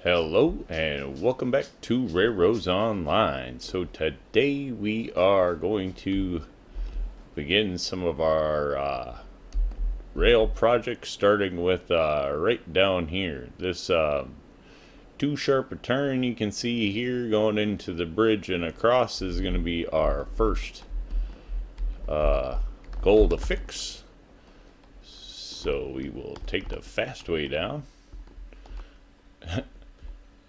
Hello and welcome back to RailRoads Online. So today we are going to begin some of our rail projects, starting with right down here. This too sharp a turn you can see here going into the bridge and across is going to be our first goal to fix. So we will take the fast way down.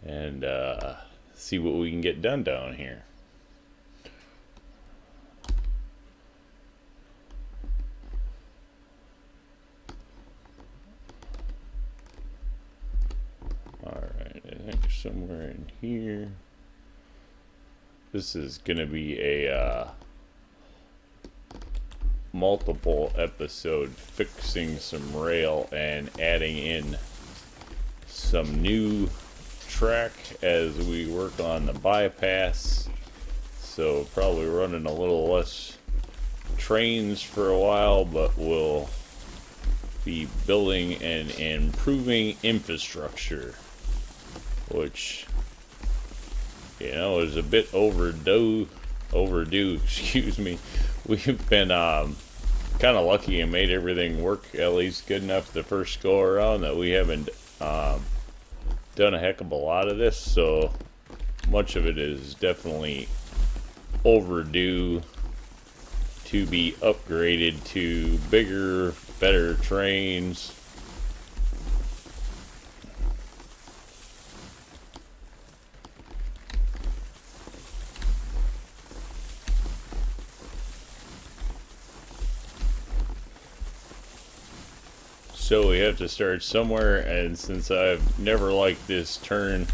And see what we can get done down here. Alright, I think somewhere in here. This is going to be a multiple episode fixing some rail and adding in some new track as we work on the bypass, so probably running a little less trains for a while, but we'll be building and improving infrastructure, which is a bit overdue excuse me. We've been kind of lucky and made everything work at least good enough the first go around that we haven't done a heck of a lot of this, so much of it is definitely overdue to be upgraded to bigger, better trains. So we have to start somewhere, and since I've never liked this turn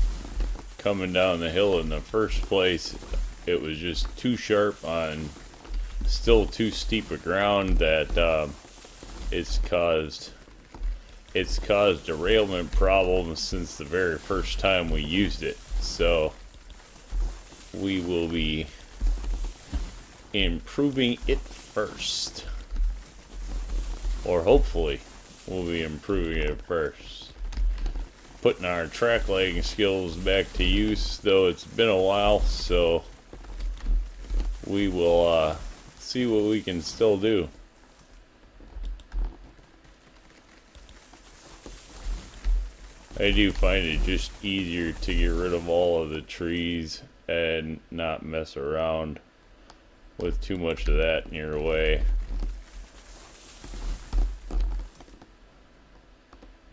coming down the hill in the first place, it was just too sharp on still too steep a ground that it's caused derailment problems since the very first time we used it. So we will be improving it first, or hopefully we'll be improving it first. Putting our track laying skills back to use, though it's been a while, so we will see what we can still do. I do find it just easier to get rid of all of the trees and not mess around with too much of that in your way.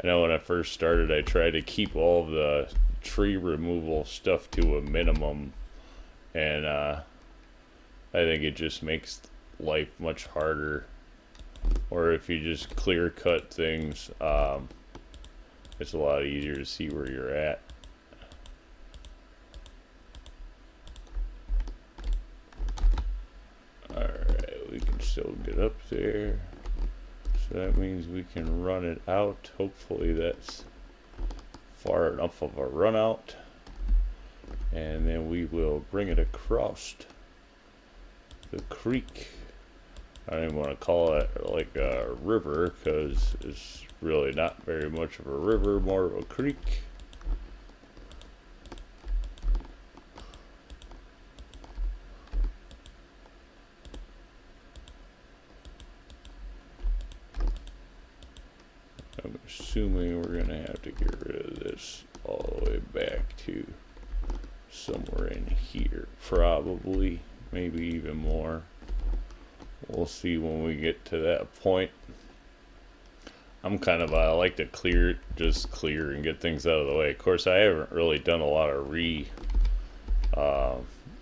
I know when I first started, I tried to keep all of the tree removal stuff to a minimum, and I think it just makes life much harder. Or if you just clear cut things, it's a lot easier to see where you're at. Alright, we can still get up there. So that means we can run it out. Hopefully that's far enough of a run out. And then we will bring it across the creek. I don't even want to call it like a river, because it's really not very much of a river, more of a creek. I'm assuming we're going to have to get rid of this all the way back to somewhere in here, probably, maybe even more. We'll see when we get to that point. I'm kind of, I like to just clear and get things out of the way. Of course, I haven't really done a lot of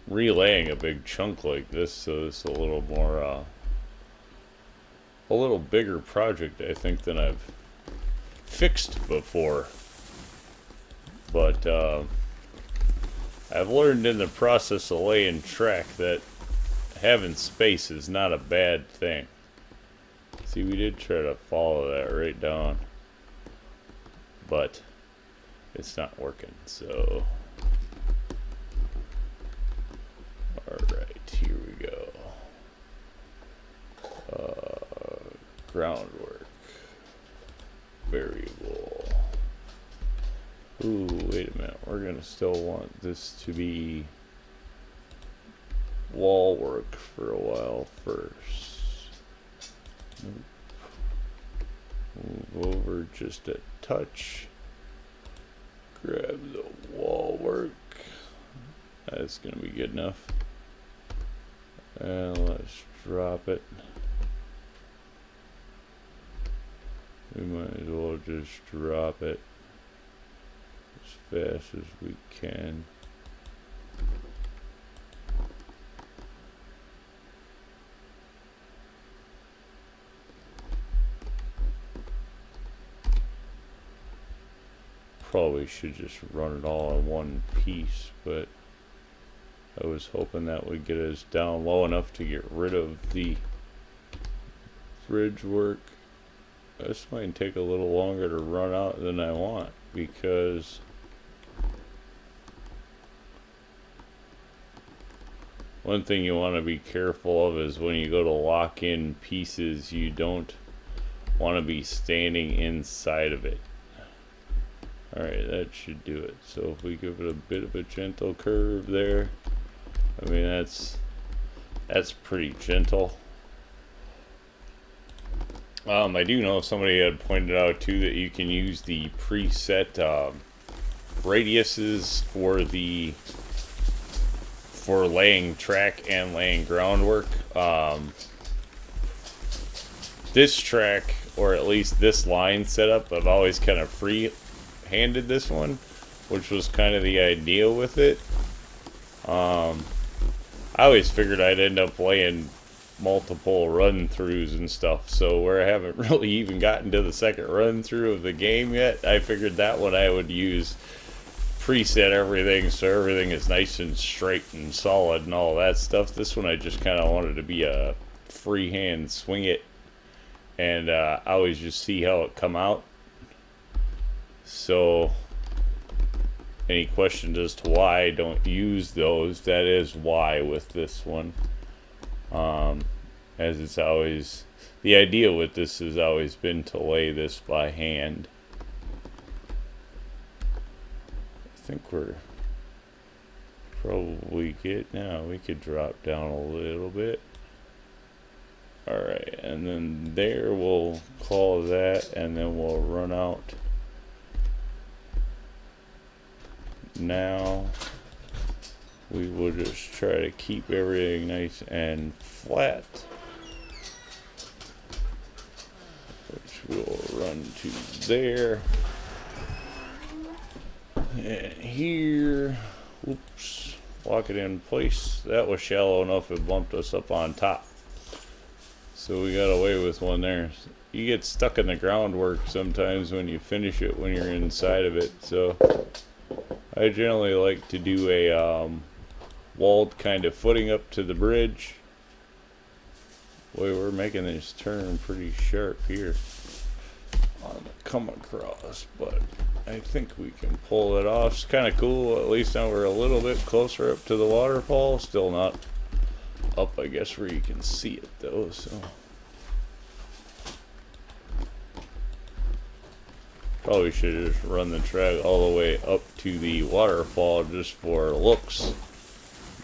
relaying a big chunk like this, so it's a little more, a little bigger project, I think, than I've fixed before. But I've learned in the process of laying track that having space is not a bad thing. See, we did try to follow that right down, but it's not working, so alright, here we go. Groundwork variable. Ooh, wait a minute. We're gonna still want this to be wall work for a while first. Move over just a touch. Grab the wall work. That's gonna be good enough. And let's drop it. We might as well just drop it as fast as we can. Probably should just run it all in one piece, but I was hoping that would get us down low enough to get rid of the bridge work. This might take a little longer to run out than I want, because one thing you want to be careful of is when you go to lock in pieces, you don't want to be standing inside of it. Alright, that should do it. So if we give it a bit of a gentle curve there, I mean that's pretty gentle. I do know somebody had pointed out too that you can use the preset radiuses for laying track and laying groundwork. This track, or at least this line setup, I've always kind of free-handed this one, which was kind of the idea with it. I always figured I'd end up laying multiple run-throughs and stuff, so where I haven't really even gotten to the second run-through of the game yet, I figured that one I would use preset everything so everything is nice and straight and solid and all that stuff. This one I just kind of wanted to be a freehand swing it, and I always just see how it come out. So any questions as to why I don't use those, that is why with this one. As it's always, the idea with this has always been to lay this by hand. I think we're probably good now. We could drop down a little bit. Alright, and then there we'll call that, and then we'll run out. Now we will just try to keep everything nice and flat, which will run to there and here. Oops, lock it in place. That was shallow enough it bumped us up on top, so we got away with one there. You get stuck in the groundwork sometimes when you finish it when you're inside of it, so I generally like to do a walled kind of footing up to the bridge. Boy, we're making this turn pretty sharp here on the come across, but I think we can pull it off. It's kind of cool. At least now we're a little bit closer up to the waterfall. Still not up, I guess, where you can see it though, so probably should have just run the track all the way up to the waterfall just for looks,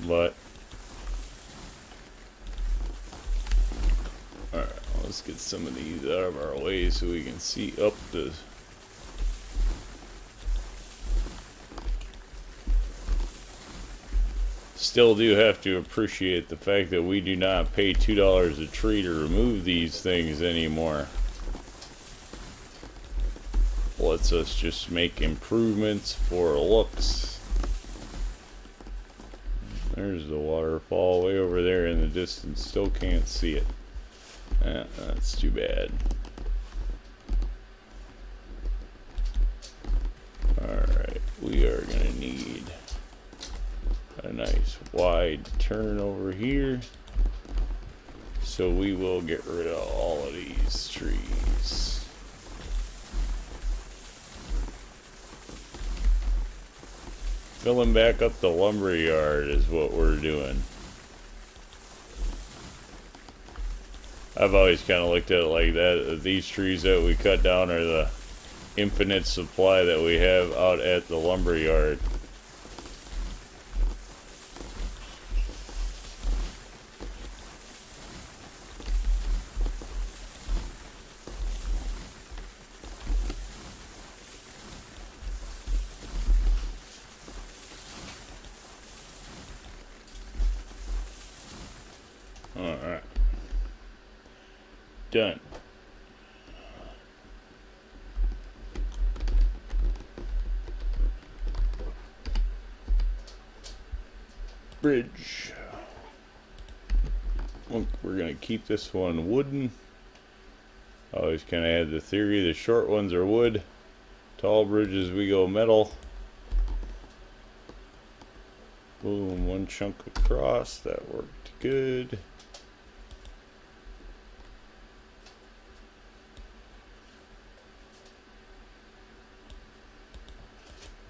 but alright, let's get some of these out of our way so we can see up the still do have to appreciate the fact that we do not pay $2 a tree to remove these things anymore. Lets us just make improvements for looks. There's the waterfall way over there in the distance. Still can't see it. That's too bad. Alright, we are going to need a nice wide turn over here. So we will get rid of all of these trees. Filling back up the lumber yard is what we're doing. I've always kind of looked at it like that. These trees that we cut down are the infinite supply that we have out at the lumber yard. Alright. Done. Bridge. Look, we're going to keep this one wooden. Always kind of had the theory the short ones are wood. Tall bridges we go metal. Boom, one chunk across. That worked good.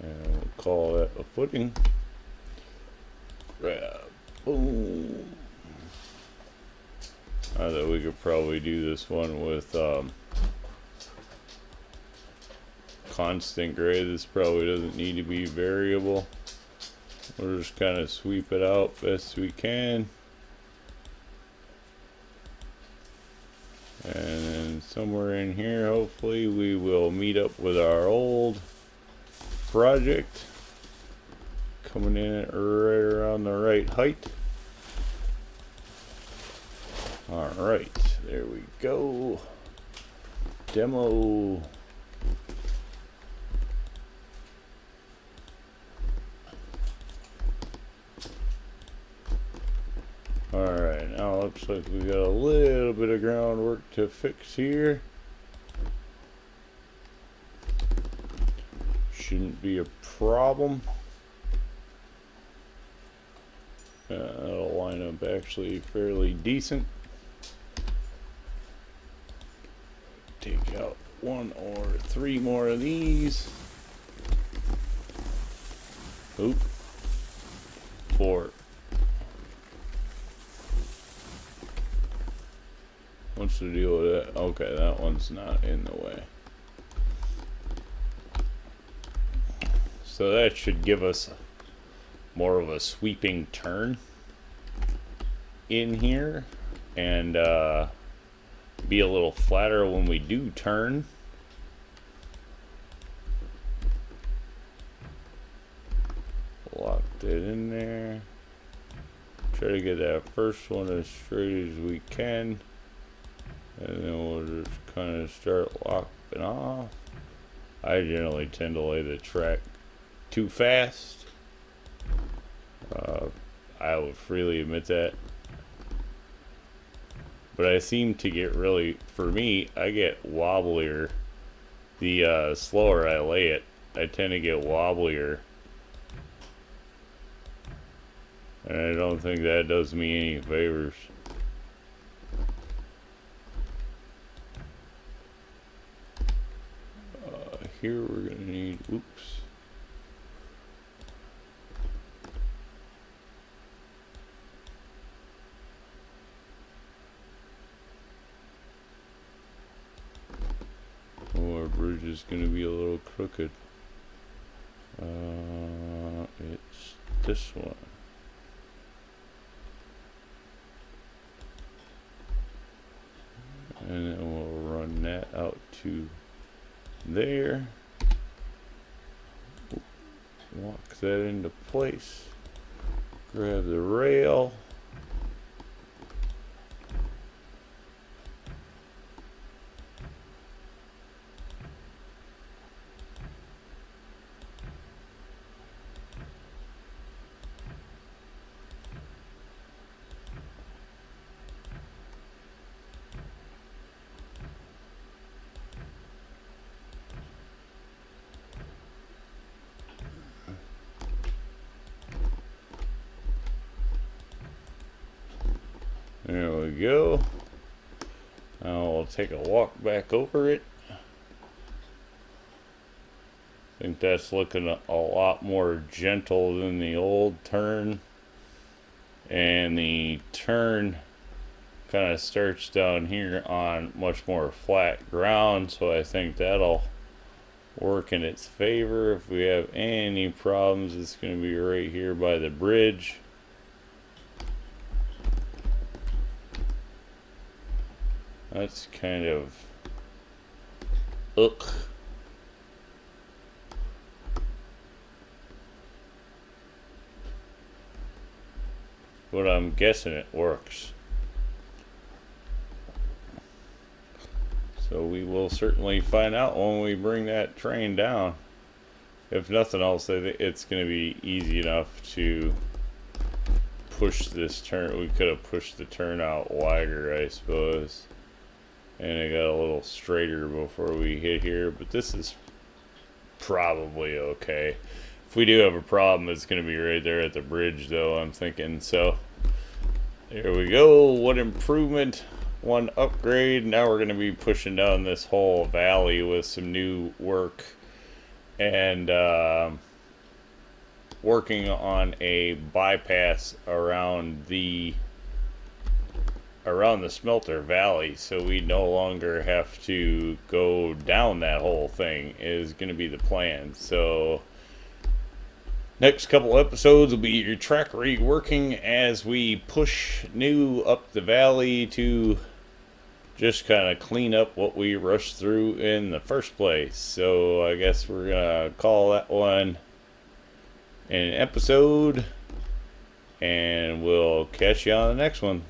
And we'll call that a footing. Grab. Boom. I thought we could probably do this one with constant grade. This probably doesn't need to be variable. We'll just kind of sweep it out best we can. And then somewhere in here, hopefully, we will meet up with our old project. Coming in at right around the right height. Alright, there we go. Demo. Alright, now looks like we got a little bit of groundwork to fix here. Shouldn't be a problem. That'll line up actually fairly decent. Take out 1 or 3 more of these. Oop. 4. What's the deal with that? Okay, that one's not in the way. So that should give us more of a sweeping turn in here, and be a little flatter when we do turn. Lock that in there. Try to get that first one as straight as we can, and then we'll just kind of start locking off. I generally tend to lay the track too fast. I would freely admit that. But I seem to get really, for me, I get wobblier. The slower I lay it, I tend to get wobblier. And I don't think that does me any favors. Here we're gonna need, oops. Oh, our bridge is gonna be a little crooked. It's this one. And then we'll run that out to there. Lock that into place. Grab the rail. There we go. Now we'll take a walk back over it. I think that's looking a lot more gentle than the old turn. And the turn kind of starts down here on much more flat ground, so I think that'll work in its favor. If we have any problems, it's going to be right here by the bridge. That's kind of ugh. But I'm guessing it works. So we will certainly find out when we bring that train down. If nothing else, I think it's going to be easy enough to push this turn. We could have pushed the turnout wider, I suppose. And it got a little straighter before we hit here. But this is probably okay. If we do have a problem, it's going to be right there at the bridge, though, I'm thinking. So there we go. One improvement, one upgrade. Now we're going to be pushing down this whole valley with some new work and working on a bypass around the smelter valley, so we no longer have to go down that whole thing is going to be the plan. So next couple episodes will be your track reworking as we push new up the valley to just kind of clean up what we rushed through in the first place. So I guess we're gonna call that one an episode, and we'll catch you on the next one.